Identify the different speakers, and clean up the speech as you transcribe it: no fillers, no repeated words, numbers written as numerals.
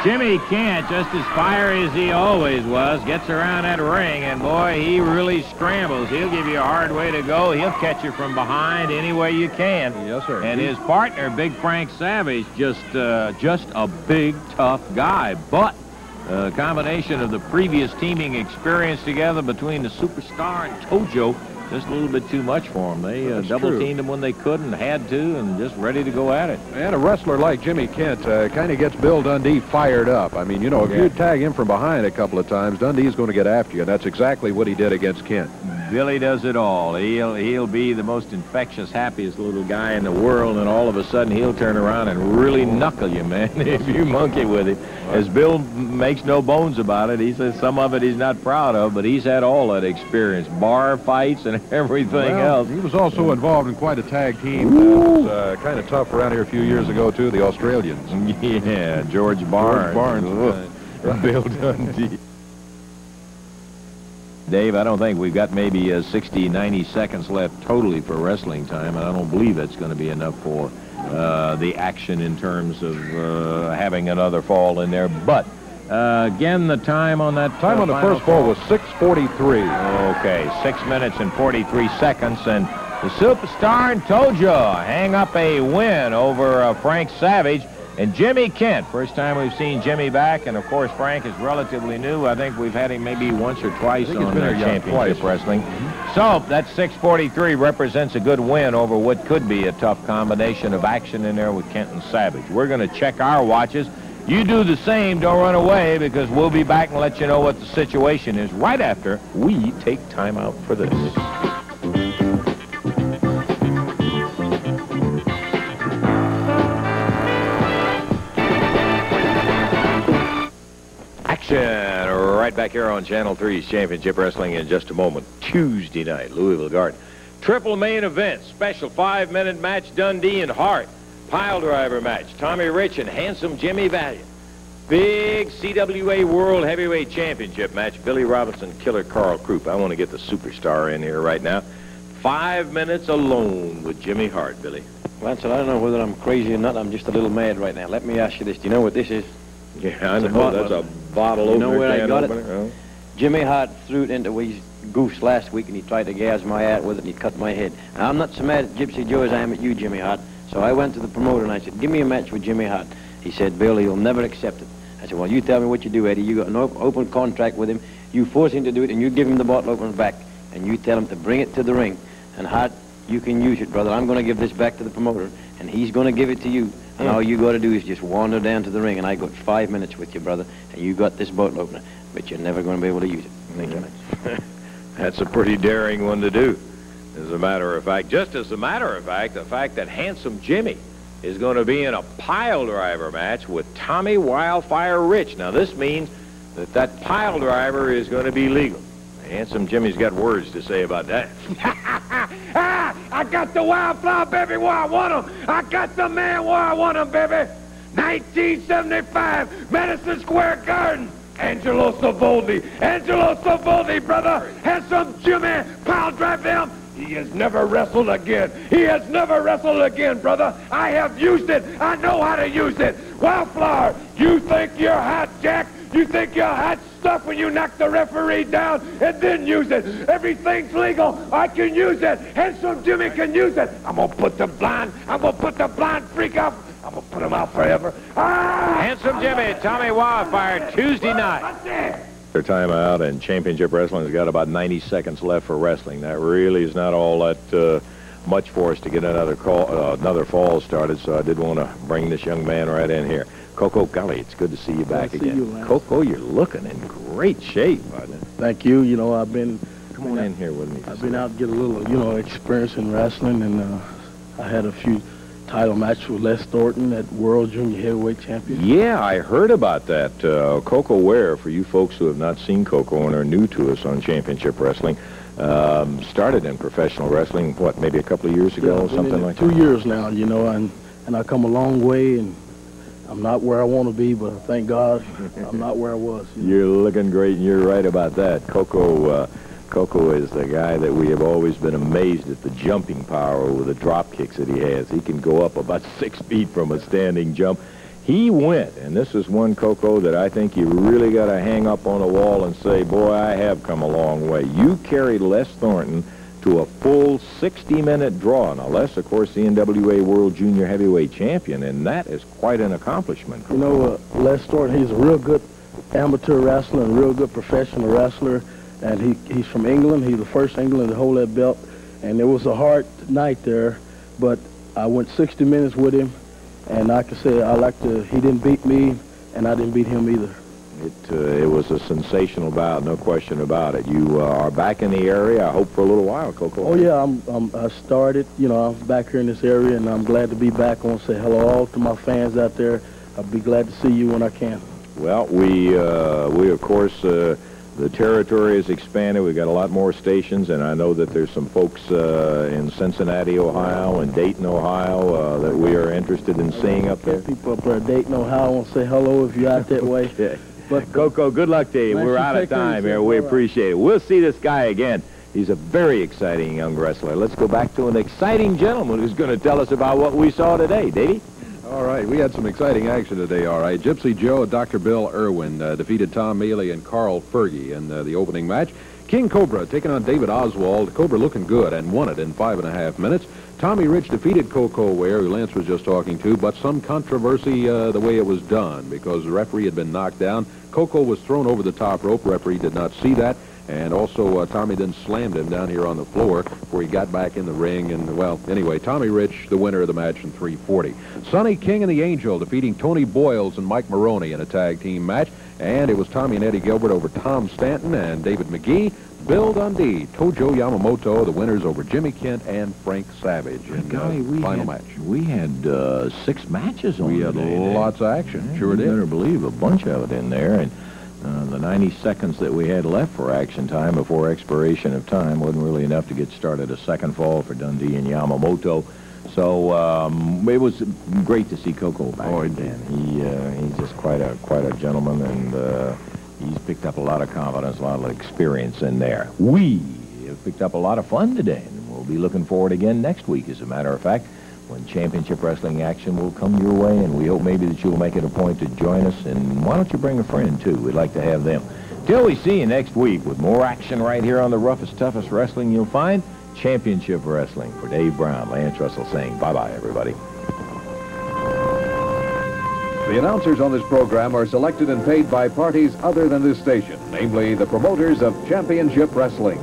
Speaker 1: Jimmy Kent, just as fiery as he always was, gets around that ring, and boy, he really scrambles. He'll give you a hard way to go. He'll catch you from behind any way you can.
Speaker 2: Yes, sir.
Speaker 1: And his partner, Big Frank Savage, just a big, tough guy. But a combination of the previous teaming experience together between the Superstar and Tojo, just a little bit too much for him. They double-teamed him when they could and had to, and just ready to go at it.
Speaker 2: And a wrestler like Jimmy Kent kind of gets Bill Dundee fired up. I mean, you know, if you tag him from behind a couple of times, Dundee's going to get after you, and that's exactly what he did against Kent.
Speaker 1: Billy does it all. He'll be the most infectious, happiest little guy in the world, and all of a sudden he'll turn around and really knuckle you, man, if you monkey with him. As Bill makes no bones about it, he says some of it he's not proud of, but he's had all that experience, bar fights and everything else.
Speaker 2: He was also involved in quite a tag team that was kind of tough around here a few years ago, too, the Australians.
Speaker 1: Yeah, George Barnes. Bill Dundee. Dave, I don't think we've got maybe 60, 90 seconds left totally for wrestling time, and I don't believe it's going to be enough for the action in terms of having another fall in there. But, again, the time on that...
Speaker 2: Time on the first fall was 6:43.
Speaker 1: Okay, 6 minutes and 43 seconds, and the Superstar and Tojo hang up a win over Frank Savage. And Jimmy Kent, first time we've seen Jimmy back, and of course Frank is relatively new. I think we've had him maybe once or twice on Championship Wrestling. So that 6:43 represents a good win over what could be a tough combination of action in there with Kent and Savage. We're going to check our watches. You do the same, don't run away, because we'll be back and let you know what the situation is right after we take time out for this. Right back here on Channel 3's Championship Wrestling in just a moment. Tuesday night, Louisville Garden. Triple main event, special 5-minute match, Dundee and Hart. Pile driver match, Tommy Rich and Handsome Jimmy Valiant. Big CWA World Heavyweight Championship match, Billy Robinson, Killer Carl Krupp. I want to get the Superstar in here right now. 5 minutes alone with Jimmy Hart, Billy.
Speaker 3: Lancet, I don't know whether I'm crazy or not. I'm just a little mad right now. Let me ask you this. Do you know what this is?
Speaker 1: Yeah, I know. That's a bottle opener.
Speaker 3: You know where I got
Speaker 1: opener?
Speaker 3: it?
Speaker 1: Oh.
Speaker 3: Jimmy Hart threw it into his goose last week, and he tried to gouge my hat with it, and he cut my head. Now, I'm not so mad at Gypsy Joe as I am at you, Jimmy Hart. So I went to the promoter, and I said, give me a match with Jimmy Hart. He said, Bill, he'll never accept it. I said, well, you tell me what you do, Eddie. You got an open contract with him. You force him to do it, and you give him the bottle opener back, and you tell him to bring it to the ring. And Hart, you can use it, brother. I'm going to give this back to the promoter, and he's going to give it to you. And all you got to do is just wander down to the ring, and I got 5 minutes with you, brother, and you got this bottle opener, but you're never going to be able to use it. Thank you.
Speaker 1: That's a pretty daring one to do, as a matter of fact. Just as a matter of fact, the fact that Handsome Jimmy is going to be in a pile driver match with Tommy Wildfire Rich. Now, this means that that pile driver is going to be legal. Handsome Jimmy's got words to say about that. I got the Wildflower, baby, where I want him. I got the man where I want him, baby. 1975, Madison Square Garden. Angelo Savoldi, brother. Handsome Jimmy, pile drive him. He has never wrestled again. He has never wrestled again, brother. I have used it. I know how to use it. Wildflower, you think you're hot, Jack? You think you're hot stuff when you knock the referee down and then use it. Everything's legal. I can use it. Handsome Jimmy can use it. I'm going to put the blind freak out. I'm going to put him out forever. Ah! Handsome Jimmy, Tommy Wildfire, Tuesday night. Their timeout, and Championship Wrestling's got about 90 seconds left for wrestling. That really is not all that much for us to get another fall started, so I did want to bring this young man right in here. Coco, golly, it's good to see you back again. Coco, you're looking in great shape, partner.
Speaker 4: Thank you. You know, I've been...
Speaker 1: Come on in here with me.
Speaker 4: I've been out to get a little, you know, experience in wrestling, and I had a few title matches with Les Thornton at World Junior Heavyweight Championship.
Speaker 1: Yeah, I heard about that. Coco Ware, for you folks who have not seen Coco and are new to us on Championship Wrestling, started in professional wrestling, what, maybe a couple of years ago, something like that?
Speaker 4: 2 years now, you know, and I come a long way, and I'm not where I want to be, but thank God I'm not where I was.
Speaker 1: You're looking great, and you're right about that. Coco is the guy that we have always been amazed at the jumping power with the drop kicks that he has. He can go up about 6 feet from a standing jump.
Speaker 5: He went, and this is one, Coco, that I think you really got to hang up on the wall and say, boy, I have come a long way. You carried Les Thornton to a full 60-minute draw. Now, Les, of course, the NWA World Junior Heavyweight Champion, and that is quite an accomplishment.
Speaker 4: You know, Les Thornton, he's a real good amateur wrestler and a real good professional wrestler, and he's from England. He's the first England to hold that belt, and it was a hard night there, but I went 60 minutes with him, and like I said, he didn't beat me, and I didn't beat him either.
Speaker 5: It was a sensational bout, no question about it. You are back in the area, I hope, for a little while, Coco.
Speaker 4: Oh, yeah, I started, you know, I'm back here in this area, and I'm glad to be back. I want to say hello all to my fans out there. I'll be glad to see you when I can.
Speaker 5: Well, we of course, the territory has expanded. We've got a lot more stations, and I know that there's some folks in Cincinnati, Ohio, and Dayton, Ohio, that we are interested in seeing up there.
Speaker 4: People up there, Dayton, Ohio, I want to say hello if you're out that way.
Speaker 5: Okay. But Coco, good luck to you. We're out of time here. We appreciate it. We'll see this guy again. He's a very exciting young wrestler. Let's go back to an exciting gentleman who's going to tell us about what we saw today. Davey?
Speaker 2: All right, we had some exciting action today, all right. Gypsy Joe and Dr. Bill Irwin defeated Tom Mealy and Carl Fergie in the opening match. King Cobra taking on David Oswald. Cobra looking good and won it in 5.5 minutes. Tommy Rich defeated Coco Ware, who Lance was just talking to, but some controversy the way it was done because the referee had been knocked down. Coco was thrown over the top rope. Referee did not see that. And also, Tommy then slammed him down here on the floor before he got back in the ring. And, well, anyway, Tommy Rich, the winner of the match in 3:40. Sonny King and the Angel defeating Tony Boyles and Mike Maroney in a tag team match. And it was Tommy and Eddie Gilbert over Tom Stanton and David McGee. Bill Dundee, Tojo Yamamoto, the winners over Jimmy Kent and Frank Savage in the final match.
Speaker 5: We had 6 matches on
Speaker 2: We had lots of action.
Speaker 5: Yeah,
Speaker 2: Sure did.
Speaker 5: You better believe a bunch of it in there. And the 90 seconds that we had left for action time before expiration of time wasn't really enough to get started a second fall for Dundee and Yamamoto. So it was great to see Coco back again. He's just quite a gentleman, and he's picked up a lot of confidence, a lot of experience in there. We have picked up a lot of fun today, and we'll be looking forward again next week, as a matter of fact, when championship wrestling action will come your way, and we hope maybe that you'll make it a point to join us. And why don't you bring a friend, too? We'd like to have them. Till we see you next week with more action right here on the roughest, toughest wrestling you'll find, Championship Wrestling. For Dave Brown, Lance Russell saying bye-bye, everybody.
Speaker 2: The announcers on this program are selected and paid by parties other than this station, namely the promoters of Championship Wrestling.